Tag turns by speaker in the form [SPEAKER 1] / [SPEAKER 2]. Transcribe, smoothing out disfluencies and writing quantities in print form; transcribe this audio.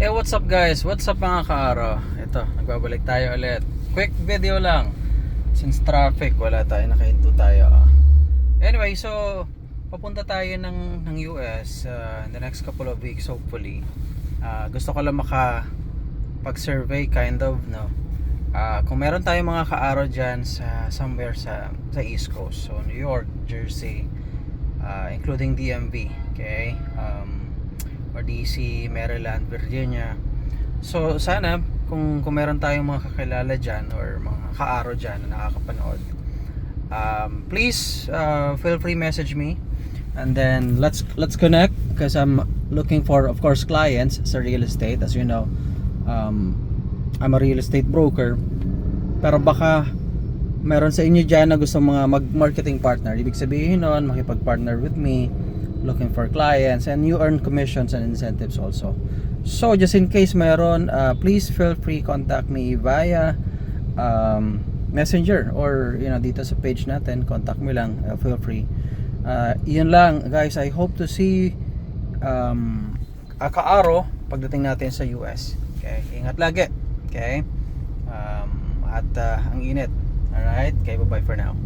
[SPEAKER 1] Hey, what's up guys? What's up mga kaaro? Ito, nagbabalik tayo ulit. Quick video lang. Since traffic, wala tayo, nakahinto tayo. Anyway, so papunta tayo ng US in the next couple of weeks hopefully. Gusto ko lang pag-survey kind of, no. Kung meron tayong mga kaaro dyan sa somewhere sa East Coast. So New York, Jersey, including DMV, okay? Or DC, Maryland, Virginia. So sana kung meron tayong mga kakilala dyan or mga kaaro dyan na nakakapanood, please feel free message me, and then let's connect, because I'm looking for, of course, clients sa real estate. As you know, I'm a real estate broker, pero baka meron sa inyo dyan na gusto mga mag-marketing partner. Ibig sabihin nun, makipag-partner with me, looking for clients, and you earn commissions and incentives also. So just in case meron, please feel free contact me via messenger, or dito sa page natin, contact me lang, feel free. Yun lang guys, I hope to see kaaro pagdating natin sa US. Okay, ingat lagi. Okay, at ang init. Alright, okay, bye bye for now.